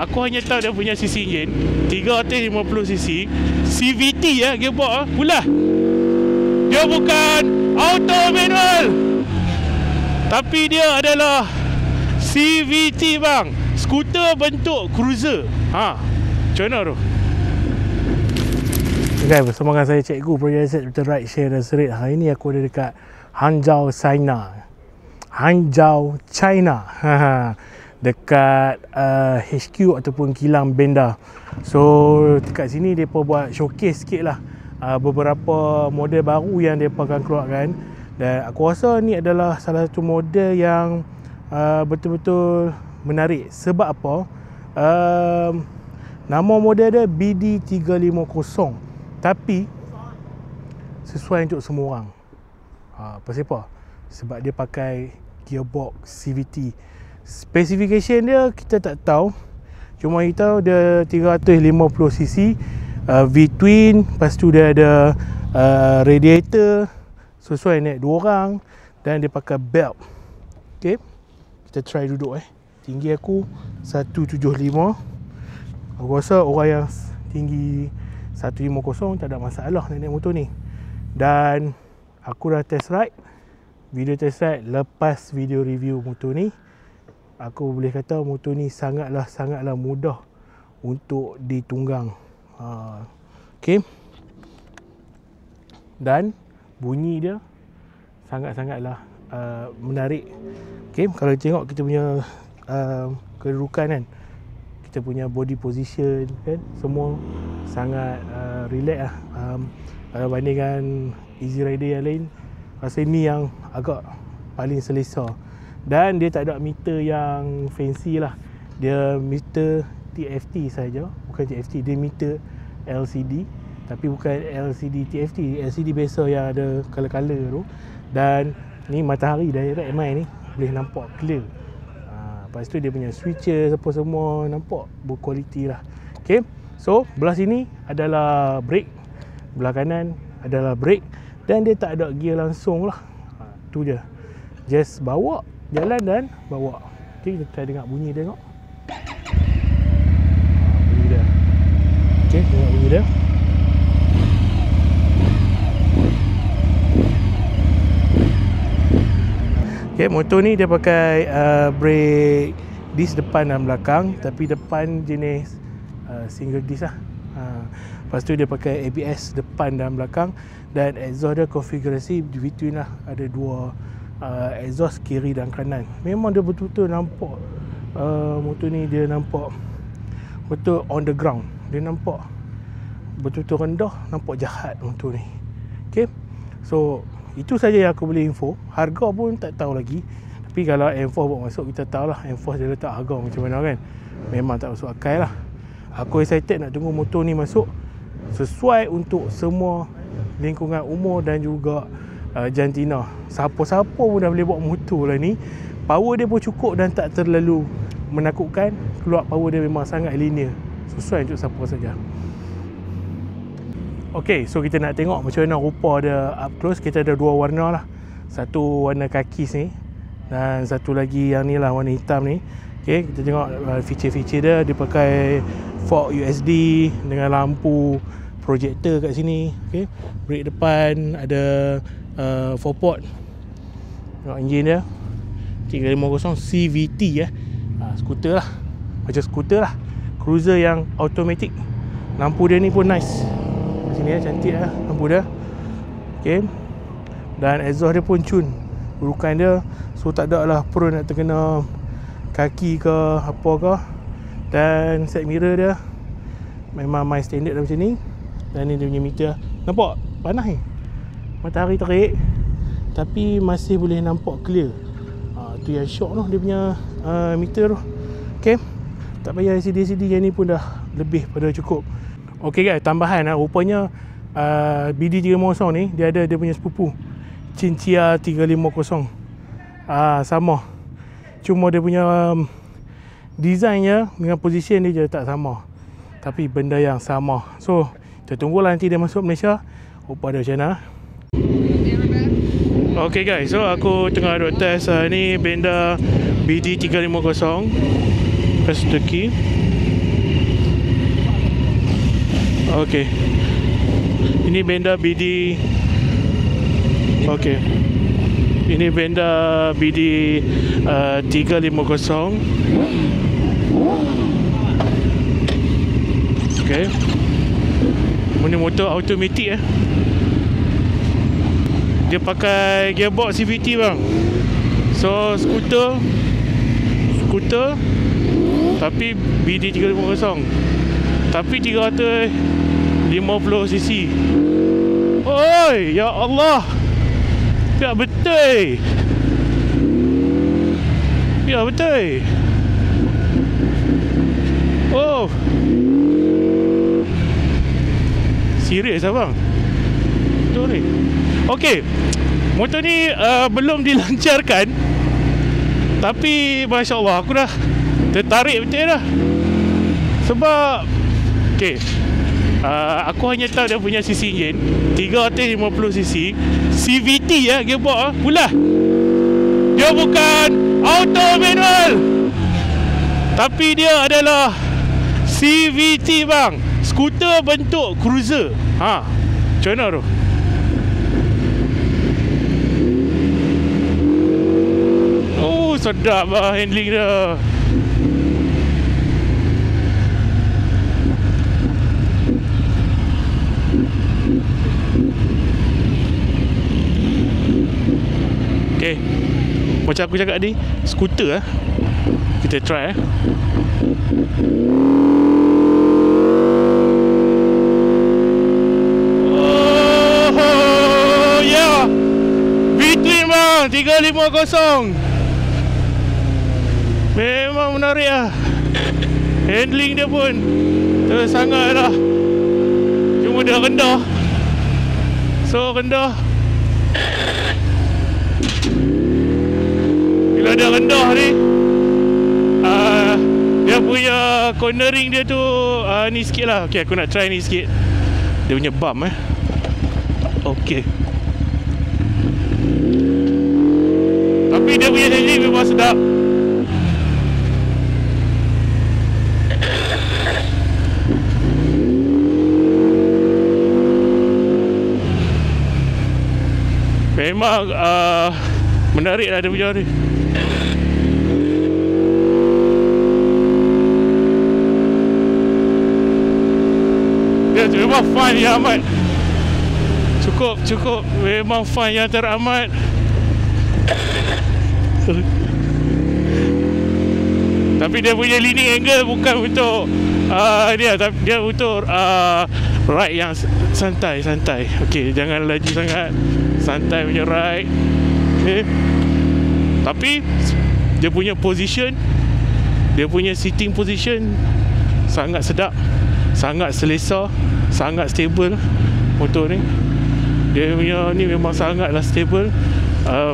Aku hanya tahu dia punya CC engine 350cc CVT ya, gearbox pula. Dia bukan auto manual, tapi dia adalah CVT bang. Skuter bentuk cruiser. Macam mana tu? Okay, bersama dengan saya Cikgu Projek Asset Betul Ride Share dan Serit. Hari ni aku ada dekat Hangzhou, China. Dekat HQ ataupun kilang Benda. So dekat sini mereka buat showcase sikit lah beberapa model baru yang mereka akan keluarkan. Dan aku rasa ni adalah salah satu model yang betul-betul menarik. Sebab apa? Nama model dia BD350, tapi sesuai untuk semua orang. Pasal apa? Sebab dia pakai gearbox CVT. Specification dia kita tak tahu. Cuma kita tahu dia 350cc V-twin. Lepas tu dia ada radiator sesuai naik 2 orang. Dan dia pakai belt. Okay, kita try duduk Tinggi aku 175. Aku rasa orang yang tinggi 150 tak ada masalah nak naik motor ni. Dan aku dah test ride. Video test ride lepas video review motor ni, aku boleh kata motor ni sangatlah mudah untuk ditunggang. Okay. Dan bunyi dia sangatlah menarik. Okay, kalau tengok kita punya kedudukan kan, kita punya body position kan, semua sangat relax lah. Kalau bandingkan Easy Rider yang lain, rasa ni yang agak paling selesa. Dan dia tak ada meter yang fancy lah. Dia meter TFT saja, bukan TFT. Dia meter LCD, tapi bukan LCD TFT. LCD biasa yang ada color-color tu. Dan ni matahari direct MI ni boleh nampak clear. Lepas tu dia punya switcher apa semua nampak berkualiti lah. Okay, so belah sini adalah brake, belah kanan adalah brake. Dan dia tak ada gear langsung lah. Tu je, just bawa jalan dan bawa. Okay, kita try dengar bunyi dia, tengok bunyi dia. Okay, tengok bunyi dia. Okay, motor ni dia pakai brake disc depan dan belakang. Tapi depan jenis single disc lah. Lepas tu dia pakai ABS depan dan belakang. Dan exhaust dia konfigurasi between lah. Ada 2 exhaust kiri dan kanan. Memang dia betul-betul nampak motor ni dia nampak betul on the ground. Dia nampak betul-betul rendah, nampak jahat motor ni. Okay, so itu saja yang aku boleh info. Harga pun tak tahu lagi. Tapi kalau M4 buat masuk, kita tahu lah M4 dia letak harga macam mana kan. Memang tak masuk akal lah. Aku excited nak tunggu motor ni masuk. Sesuai untuk semua lingkungan umur dan juga jantina. Siapa-siapa pun dah boleh bawa motor lah ni. Power dia pun cukup dan tak terlalu menakutkan. Keluar power dia memang sangat linear. Sesuai untuk siapa saja. Ok, so kita nak tengok macam mana rupa dia up close. Kita ada 2 warna lah. Satu warna kakis ni, dan satu lagi yang ni lah, warna hitam ni. Ok, kita tengok feature-feature dia. Dia pakai fork USD dengan lampu projector kat sini. Ok, brake depan ada 4 port. Tengok enjin dia 350 CVT skuter lah. Macam skuter lah, cruiser yang automatic. Lampu dia ni pun nice. Sini cantik lah lampu dia. Okay, dan exhaust dia pun cun. Urukan dia, so tak ada lah perlu nak terkena kaki ke apa ke. Dan side mirror dia memang my standard macam ni. Dan ni dia punya meter. Nampak panas ni, matahari terik, tapi masih boleh nampak clear. Tu yang shock tu, dia punya meter tu. Okay, tak payah LCD yang ni pun dah lebih pada cukup. Ok guys, tambahan rupanya BD350 ni dia ada dia punya sepupu Cincia 350. Sama, cuma dia punya desainnya dengan position dia je tak sama, tapi benda yang sama. So kita tunggulah nanti dia masuk Malaysia, rupa dia macam mana. Ok guys, so aku tengah duk test ni Benda BD350. Press the key. Okay. Ini benda BD. Okay. Ini benda BD 350. Okay. Ini motor automatic Dia pakai gearbox CVT bang. So skuter tapi BD 350 tapi 350cc. Oi, ya Allah. Ya betul. Ya betul. Oh. Serius abang? Betul ni. Okey. Motor ni belum dilancarkan. Tapi Masya Allah, aku dah tertarik betul dah. Sebab okey, aku hanya tahu dia punya CC engine 350cc CVT gearbox pula. Dia bukan auto manual, tapi dia adalah CVT bang. Skuter bentuk cruiser. Macam mana tu? Oh, sedap lah handling dia. Okay, macam aku cakap tadi, skuter kita try Oh yeah, between bang 350. Memang menarik handling dia pun sangat lah. Cuma dia rendah. So rendah, bila dia rendah ni, dia punya cornering dia tu ni sikit lah. Okay, aku nak try ni sikit. Dia punya bump Okay. Tapi dia punya handling memang sedap. Memang menarik lah dia punya ni. Dia memang fun yang amat. Cukup memang fun yang teramat. Tapi dia punya leaning angle bukan untuk dia untuk ride yang santai. Okey, jangan laju sangat. Santai punya ride. Okay. Tapi dia punya position, dia punya sitting position sangat sedap, sangat selesa, sangat stable motor ni. Dia punya ni memang sangatlah stable.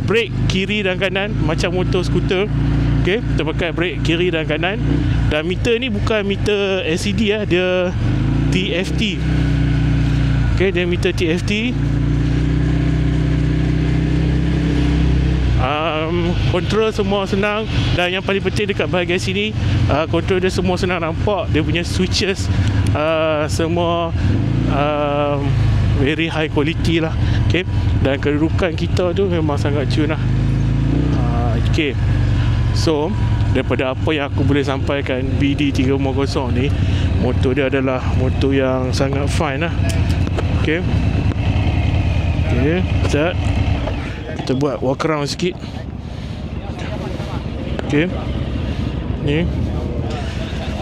Brake kiri dan kanan macam motor skuter. Okay, kita pakai brake kiri dan kanan. Dan meter ni bukan meter LCD dia TFT. Okay, dia meter TFT. Control semua senang. Dan yang paling penting dekat bahagian sini, control dia semua senang nampak. Dia punya switches semua very high quality lah. Okay, dan kedudukan kita tu memang sangat cun lah. Okay, so daripada apa yang aku boleh sampaikan, BD 350 ni, motor dia adalah motor yang sangat fine lah. Okay, sekejap kita buat walk around sikit. Okay, ni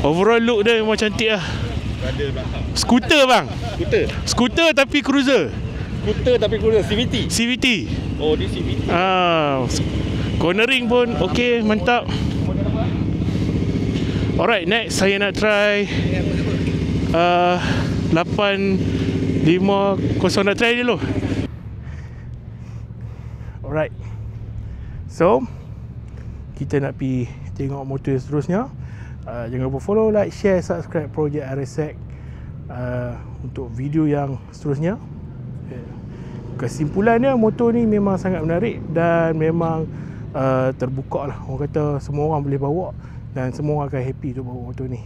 overall look dia memang cantik lah. Skuter bang. Skuter tapi cruiser. CVT. Oh, dia CVT. Cornering pun okey, mantap. Alright, next saya nak try 850. Nak try dulu. Alright, so kita nak pergi tengok motor seterusnya. Jangan lupa follow, like, share, subscribe Project RSX untuk video yang seterusnya. Kesimpulannya, motor ni memang sangat menarik dan memang terbuka lah. Orang kata semua orang boleh bawa. dan semua akan happy untuk bawa motor ni.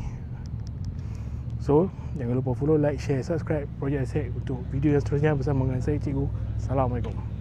So jangan lupa follow, like, share, subscribe Project Asset untuk video yang seterusnya bersama dengan saya Cikgu. Assalamualaikum.